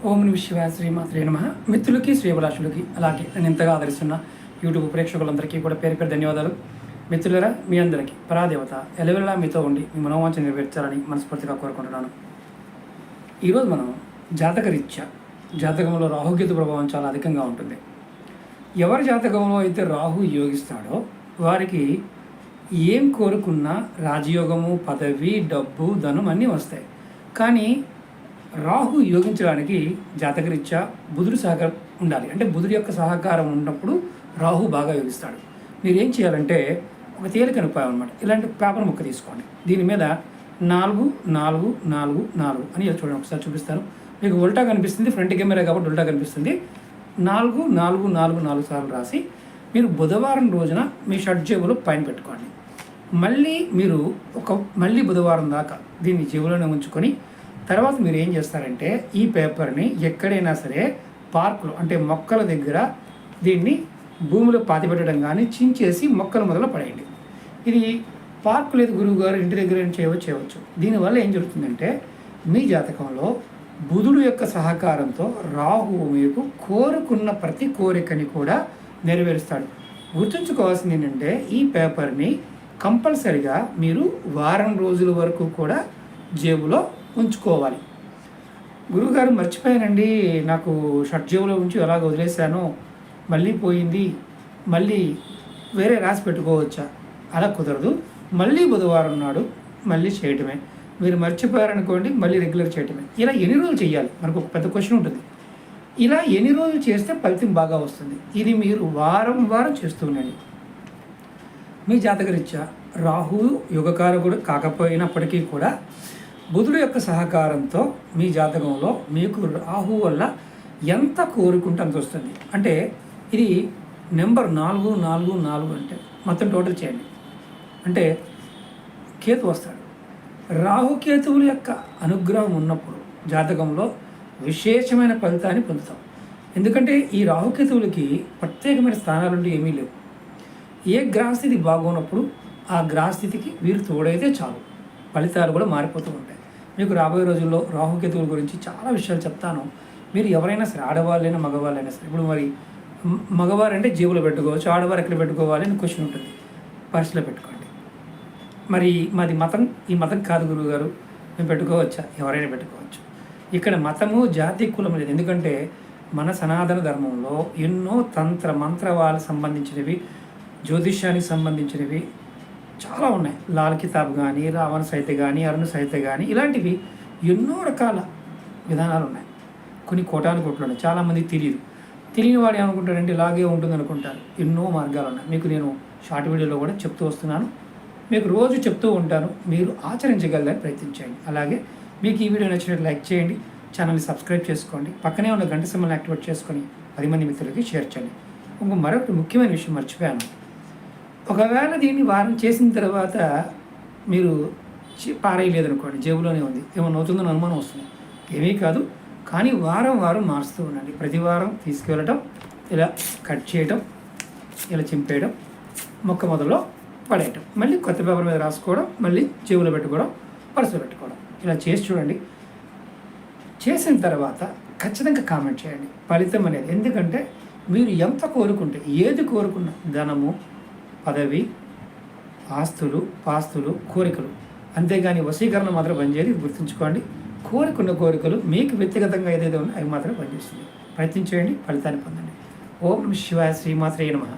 ఓం నమః శివాయ శ్రీమాత్రే నమః. మిత్రులకి శ్రీభిలాషులకి అలాగే నేను ఇంతగా ఆదరిస్తున్న యూట్యూబ్ ప్రేక్షకులందరికీ కూడా పేరు పేరు ధన్యవాదాలు. మిత్రులరా, మీ అందరికీ పరాదేవత ఎలవెల్లా మీతో ఉండి మీ మనోవాంఛ నెరవేర్చాలని మనస్ఫూర్తిగా కోరుకుంటున్నాను. ఈరోజు మనం జాతకరీత్యా జాతకంలో రాహుకేతు ప్రభావం చాలా అధికంగా ఉంటుంది. ఎవరి జాతకంలో అయితే రాహు యోగిస్తాడో వారికి ఏం కోరుకున్నా రాజయోగము, పదవి, డబ్బు, ధనం అన్నీ వస్తాయి. కానీ రాహు యోగించడానికి జాతకరీత్యా బుధుడు సహకారం ఉండాలి. అంటే బుధుడు యొక్క సహకారం ఉన్నప్పుడు రాహు బాగా యోగిస్తాడు. మీరు ఏం చేయాలంటే ఒక తేలికైన ఉపాయం అనమాట. ఇలాంటి పేపర్ ముక్క తీసుకోండి. దీని మీద 4 4 4 4 అని చూడండి. ఒకసారి చూపిస్తాను. మీకు ఉల్టా కనిపిస్తుంది, ఫ్రంట్ కెమెరా కాబట్టి ఉల్టా కనిపిస్తుంది. 4 4 4 4 సార్లు రాసి మీరు బుధవారం రోజున మీ షర్ట్ జేబులో పైన పెట్టుకోండి. మళ్ళీ బుధవారం దాకా దీన్ని జేబులోనే ఉంచుకొని తర్వాత మీరు ఏం చేస్తారంటే ఈ పేపర్ని ఎక్కడైనా సరే పార్కులో అంటే మొక్కల దగ్గర దీన్ని భూమిలో పాతిపెట్టడం కానీ చించేసి మొక్కల మొదలు పడేయండి. ఇది పార్కు లేదు గురువు గారు ఇంటి దగ్గర చేయవచ్చు. దీనివల్ల ఏం జరుగుతుందంటే మీ జాతకంలో బుధుడు యొక్క సహకారంతో రాహువు మీకు కోరుకున్న ప్రతి కోరికని కూడా నెరవేరుస్తాడు. గుర్తుంచుకోవాల్సింది ఏంటంటే ఈ పేపర్ని కంపల్సరిగా మీరు వారం రోజుల వరకు కూడా జేబులో ఉంచుకోవాలి. గురువుగారు మర్చిపోయానండి, నాకు షర్ట్ జేబులో ఉంచి అలాగ వదిలేశాను, మళ్ళీ పోయింది, మళ్ళీ వేరే రాసి పెట్టుకోవచ్చా? అలా కుదరదు. మళ్ళీ బుధవారం నాడు మళ్ళీ చేయటమే. మీరు మర్చిపోయారనుకోండి, మళ్ళీ రెగ్యులర్ చేయటమే. ఇలా ఎన్ని రోజులు చేయాలి? మనకు ఒక పెద్ద క్వశ్చన్ ఉంటుంది. ఇలా ఎన్ని రోజులు చేస్తే ఫలితం బాగా వస్తుంది? ఇది మీరు వారం చేస్తూ ఉండండి. మీ జాతకరీత్యా రాహు యుగకారకుడు కాకపోయినప్పటికీ కూడా బుధుడు యొక్క సహకారంతో మీ జాతకంలో మీకు రాహు వల్ల ఎంత కోరుకుంటే అంత వస్తుంది. అంటే ఇది నెంబర్ 4 4 4 అంటే మొత్తం టోటల్ చేయండి. అంటే కేతు వస్తాడు. రాహుకేతువుల యొక్క అనుగ్రహం ఉన్నప్పుడు జాతకంలో విశేషమైన ఫలితాన్ని పొందుతాం. ఎందుకంటే ఈ రాహుకేతువులకి ప్రత్యేకమైన స్థానాలుంటే ఏమీ లేవు. ఏ గ్రహస్థితి బాగున్నప్పుడు ఆ గ్రహస్థితికి వీరు తోడైతే చాలు, ఫలితాలు కూడా మారిపోతూ ఉంటాయి. మీకు రాబోయే రోజుల్లో రాహుకేతువుల గురించి చాలా విషయాలు చెప్తాను. మీరు ఎవరైనా సరే, ఆడవాళ్ళైనా మగవాళ్ళైనా సరే, ఇప్పుడు మరి మగవారంటే జేబులో పెట్టుకోవచ్చు, ఆడవారు ఎక్కడ పెట్టుకోవాలి అని క్వశ్చన్ ఉంటుంది. పర్సులో పెట్టుకోండి. మరి మాది మతం, ఈ మతం కాదు గురువుగారు, మేము పెట్టుకోవచ్చా? ఎవరైనా పెట్టుకోవచ్చు. ఇక్కడ మతము, జాతి, కులం లేదు. ఎందుకంటే మన సనాతన ధర్మంలో ఎన్నో తంత్ర మంత్రవాళ్ళకి సంబంధించినవి, జ్యోతిష్యానికి సంబంధించినవి చాలా ఉన్నాయి. లాల్ కితాబ్ కానీ, రావణ సహిత కానీ, అరుణ సహిత కానీ, ఇలాంటివి ఎన్నో రకాల విధానాలు ఉన్నాయి. కొన్ని కోటాను కోట్లు ఉన్నాయి. చాలామందికి తెలియని వాడు ఏమనుకుంటారంటే ఇలాగే ఉంటుంది అనుకుంటారు. ఎన్నో మార్గాలు ఉన్నాయి. మీకు నేను షార్ట్ వీడియోలో కూడా చెప్తూ వస్తున్నాను, మీకు రోజు చెప్తూ ఉంటాను. మీరు ఆచరించగలదని ప్రయత్నించండి. అలాగే మీకు ఈ వీడియో నచ్చినట్టు లైక్ చేయండి, ఛానల్ని సబ్స్క్రైబ్ చేసుకోండి, పక్కనే ఉన్న గంట సింబల్ని యాక్టివేట్ చేసుకొని 10 మంది మిత్రులకి షేర్ చేయండి. మరొక ముఖ్యమైన విషయం మర్చిపోయాను. ఒకవేళ దీన్ని వారం చేసిన తర్వాత మీరు పారేయలేదనుకోండి, జేబులోనే ఉంది, ఏమన్నా అవుతుందని అనుమానం వస్తుంది. ఏమీ కాదు, కానీ వారం మారుస్తూ ఉండండి. ప్రతి వారం తీసుకువెళ్ళటం, ఇలా కట్ చేయటం, ఇలా చింపేయడం, మొక్క మొదల్లో పడేయటం, మళ్ళీ కొత్త పేపర్ మీద రాసుకోవడం, మళ్ళీ జేబులో పెట్టుకోవడం, పర్సులో పెట్టుకోవడం, ఇలా చేసి చూడండి. చేసిన తర్వాత ఖచ్చితంగా కామెంట్ చేయండి ఫలితం అనేది. ఎందుకంటే మీరు ఎంత కోరుకుంటే, ఏది కోరుకున్నా, ధనము, పదవి, ఆస్తులు, పాస్తులు, కోరికలు, అంతేగాని వశీకరణ మాత్రం పనిచేయదు. గుర్తుంచుకోండి. కోరుకున్న కోరికలు మీకు వ్యక్తిగతంగా ఏదైతే ఉన్నాయో అవి మాత్రం పనిచేస్తుంది. ప్రయత్నించేయండి, ఫలితాన్ని పొందండి. ఓం నమః శివాయ శ్రీమాత్రే నమః.